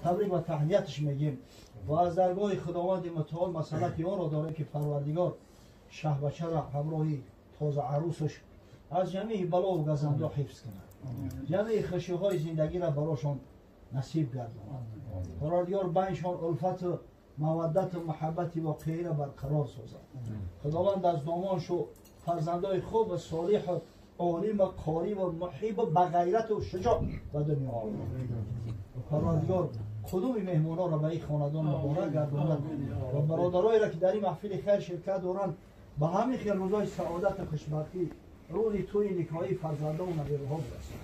تبریک و تهنیتش میگیم و از درگاه خداوند متعال مسئلت یا را داریم که پروردگار شه بچه را همراهی تازه عروسش از جمعی بلا و گزنده حفظ کنند، جمعی خشیهای زندگی را براشان نصیب گرداند، پروردگار بینشان الفت و مودت و محبت واقعی را برقرار سازد. خداوند از دامانش و فرزندای خوب و صالح و عالم و قاری و محب و بغیرت و شجاع و دنیا آورد. پروردگار کدوم مهمانا را به این خاندان مبارک گرداند و برادرایی را که در این محفل خیر شرکت دارند به همین خیل روزای سعادت و خوشبختی روزی توی نکاحی فرزندان و نوه‌ها برسد.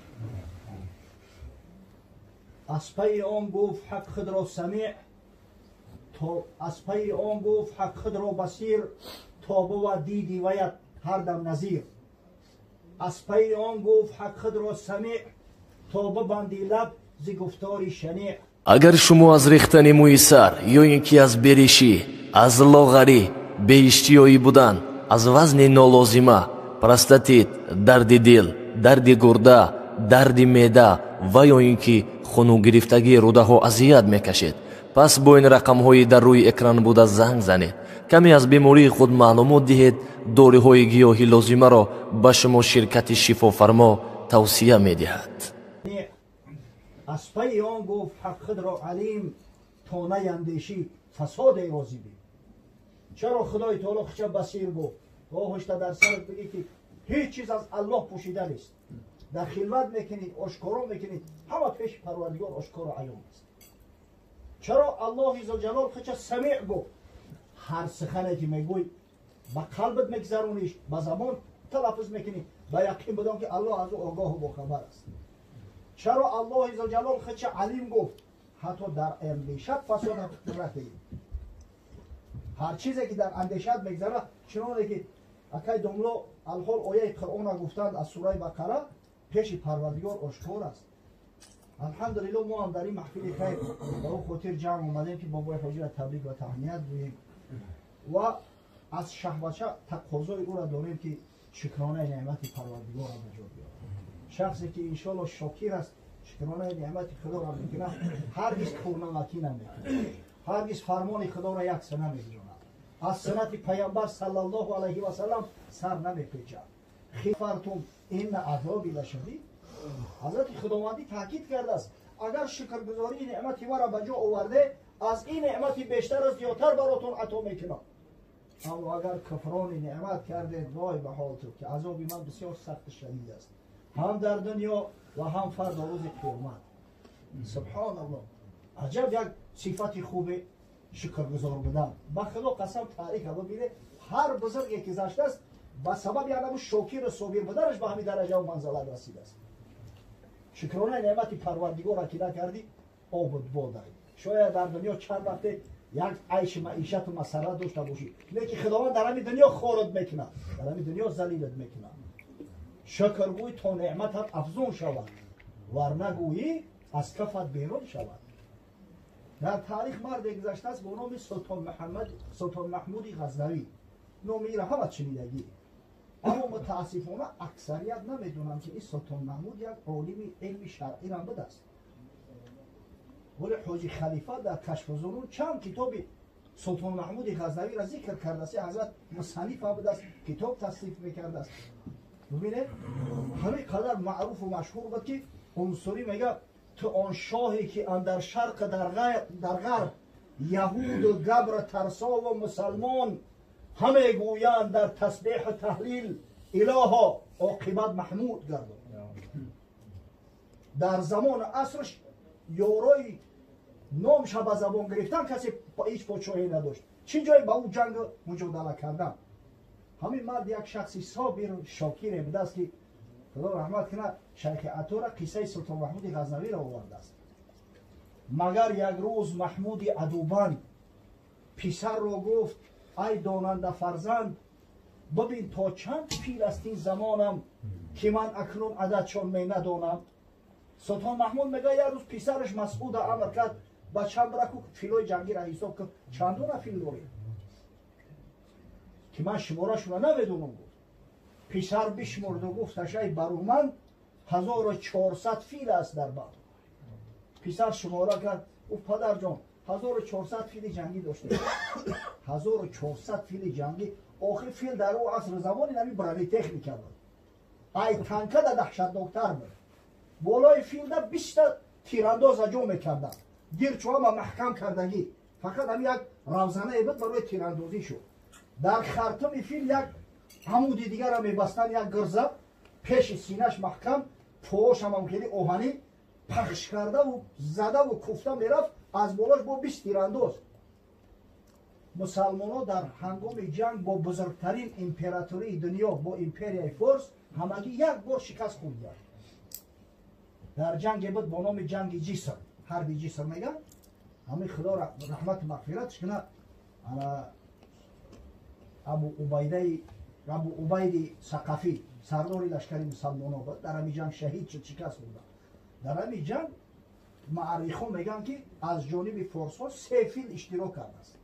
از پی آن گفت حق خود را سمیع از پی آن گفت حق خود را بصیر تا بود دیدی ویت هر دم نظیر. از پی آن گفت حق خود را سمیع تا ببندی لب ز گفتاری شنیع. اگر شما از ریختن موی سر یا اینکه از بریشی، از لاغری، بی‌اشتیایی بودن، از وزن نالازمه، پروستاتیت، درد دل، درد گرده، درد معده و یا اینکه خونو گرفتگی روده ها اذیت میکشید، پس با این رقم های در روی اکران بوده زنگ زنید. کمی از بیماری خود معلومات دهید. داروی های گیاهی لازمه را به شما شرکت شفافرما توصیه میدهد. از پی آن گفت حق خود را علیم تا نیندیشی فساد ایوازی بی. چرا خدای تعالی خچه بصیر گفت؟ هشتا در سرت بگی که هیچ چیز از الله پوشیده نیست. در خلوت میکنید، آشکارا میکنید، همه پیش پروردگار آشکار و عیان است. چرا الله عزوجلال خچه سمیع گفت؟ هر سخنی که میگوی با قلبت میگذرونیش، با زبان تلفظ میکنی، با یقین بدان که الله از او آگاه و باخبر است. چرا الله عزوجلال خچه علیم گفت؟ حتی در اندیشت فساد نکنید. هر چیزی که در اندیشت میگذره، چنانه که اکی دملو الحال آیه قرآن گفتند از سوره بقره پیش پروردگار آشکار است. الحمدلله ما هم در این محفل خیر با او خاطر جمع اومدیم که بابای حاجی را تبریک و تهنیت گوییم و از شهوچه تقاضای او را داریم که شکرانه نعمت پروردگار را به جا بیارد. شخصی که انشالله شاکر است، شکرانه نعمت خدا را میکنه، هرگز پرنمکی نمیکنه، هرگز فرمان خدا را یک سنه نمیگیراند، از سنت پیامبر صلی الله علیه و سلم سر نمیپیچد. خیفرتم این عذابی لشدید. حضرت خداوندی تاکید کرده است اگر شکرگزاری نعمت ما را به جا آورده، از این نعمت بیشتر از زیادتر براتون عطا میکنم. اما اگر کفران نعمت کرده، وای به حالتون که عذاب من بسیار سخت شدید است، هم در دنیا و هم فردا روز قیامت. سبحان الله، عجب یک صفت خوب شکرگزار بودن. با خدا قسم تاریخ ببینه هر بزرگی که گذشته است با سبب یعنی شاکر و صابر بودنش به همین درجه و منزلت رسیده است. شکرانه نعمت پروردگار را که نکردی آباد باد. شاید در دنیا چند وقت یک عیش معیشت و مسرت داشته باشی، لیکن خداوند در همین دنیا خارت میکنه، در همین دنیا ذلیلت میکنه. شکر گوی تا نعمتت افزون شود، ورنه گویی از کفت بیرون شود. در تاریخ مرد گذشته است با نام سلطان محمود غزنوی. نامی را همه شنیدگی، اما متاسفانه اکثریت نمیدونم که این سلطان محمود یک عالم علم شرعی را بوده است. ولی حاجی خلیفه در کشف الظنون چند کتاب سلطان محمود غزنوی را ذکر کرده است. حضرت مصنف بوده است، کتاب تصنیف میکرده است. ببینید همین قدر معروف و مشهور بود که عنصری میگه تو آن شاهی که اندر شرق در غرب یهود و گبر ترسا و مسلمان همه گویند در تسبیح و تهلیل الها عاقبت محمود گردد. در زمان عصرش یارای نامش به زبان گرفتن کسی با هیچ پادشاهی نداشت. چی جایی با اون جنگ مجادله کردن؟ همین مرد یک شخصی صابر و شاکر بوده است که خدا رحمت کنه. شیخ عطار قصه سلطان محمود غزنوی را آورده است. مگر یک روز محمود عدوبند پسر را گفت ای داننده فرزند، ببین تا چند پیل است این زمانم که من اکنون عددشان می ندانم. سلطان محمود میگه یک روز پسرش مسعود امر کرد بچم برکو فیلوی جنگی را حساب کرد چندونه فیل داری که من شمارش را نمیدونم. گفت پسر بشمرد و گفتش ای برومند 1400 فیل است در باغ. پسر شماره کرد او پدر جان 1400 فیل جنگی داشته. 1400 فیل جنگی. آخر فیل در او عصر زمانی نمی برای تکنیک بود. ای تانکه در دهشتناکتر بود. بالای فیل در 20 تیرانداز اجرا میکردن. گیرچو هم محکم کردگی. فقط هم یک روزنه بود برای تیراندازی شد. در خرطوم فیل یک عمودی دیگر را میبستن، یک گرزه پیش سینهش محکم، پاش هم خیلی آهنی پخش کرده و زده و کوفته میرفت، از بالاش با 20 تیرانداز. مسلمان ها در هنگام جنگ با بزرگترین امپراتوری دنیا، با امپریای فارس همگی یک بار شکست خوردن. در جنگ بود با نام جنگ جسر، حرب جسر میگن. همین خدا رحمت مغفرتش کنه. ابو عبید ثقفی سردار لشکر مسلمان ها بود. در همین جنگ شهید شد، شکست خوردن. در همین جنگ معرخان میگن که از جانب فارس ها 3 فیل اشتراک کرده است.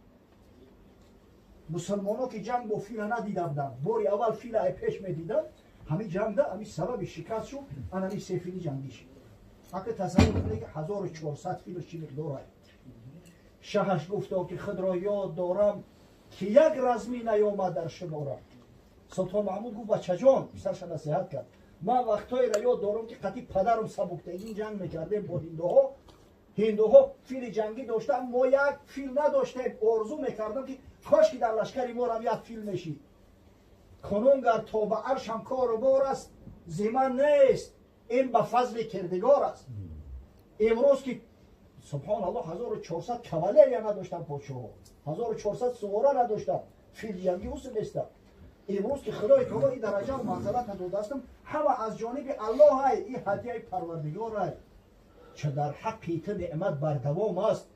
مسلمان ها که جنگ با فیل ندیده بودن، باری اول فیل ای پیش میدیدن، همین جنگ ده همین سبب شکست شد، همین 3 فیل جنگی شد. اگه تصور کنید که 1400 فیل چی مقدار است. شهش گفته که خود را یاد دارم که یک رزمی نیامد در شمارم. سلطان محمود گفت بچه جان، پسرش نصیحت کرد، من وقتایی را یاد دارم که قطعی پدرم سبکتگین جنگ میکردیم با هندوها فیل جنگی داشتن، ما یک فیل نداشتیم. آرزو میکردم که کاش که در لشکری ما هم یک فیل میشید. کنون گر تا به عرشم کار و بار است، زمن نیست، این به فضل کردگار است. امروز که سبحان الله 1400 کاوالری نداشتن پادشاه ها، 1400 سواره نداشتن، فیل جنگی اوست نیستن. امروز که خدای تعالی این درجه و منزلت داده استم، همه از جانب الله های، این هدیه پروردگار های. چه در حقی تو نعمت بر دوام است،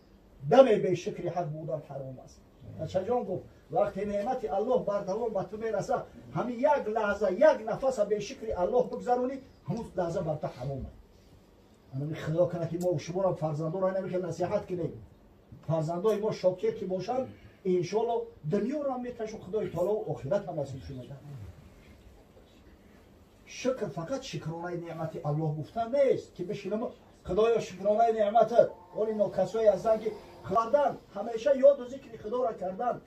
دم به شکر حق بودن حرام است. چه جان گفت وقتی نعمت الله بر دوام به تو میرسه، همین یک لحظه یک نفس به شکر الله بگذرونی، همون لحظه بر تو حرامه. اما خدا کنه که ما و شما را فرزندان را نمیشه نصیحت کنیم. فرزندان ما شاکر که باشن، انشالله دنیا را میتشون خدای تعالی و آخرت هم نصیب شده. شکر فقط شکرانه نعمت الله گفتن نیست که بشینم خدایا شکرانه نعمتت. ولی اینا کسایی هستن که کردن همیشه یاد و ذکر خدا را کردن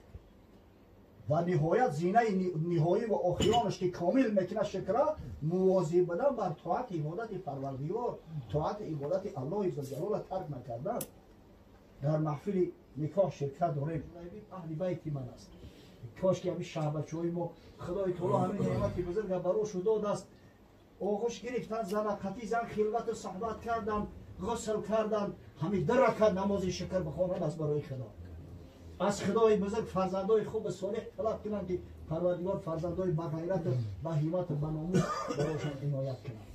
و نهایت زینه نهایی و آخرانش که کامل میکنه شکر، مواظب بودن بر طاعت عبادت پروردگار، طاعت عبادت الله عزوجل ترک نکردن. در محفل نکاح شرکت داریم، اهل بیت من است. کاش که همین شهبچه‌های ما خدای تعالی همین نعمت بزرگ براش داده است. آغوش گرفتن، زن قطعی زن خلوت صحبت کردن، غسل کردن، همین 2 رکعت نماز شکر بخوانند از برای خدا. از خدای بزرگ فرزندای خوب صالح طلب کنند که پروردگار فرزندای با غیرت و همت و ناموس برایشان عنایت کنند.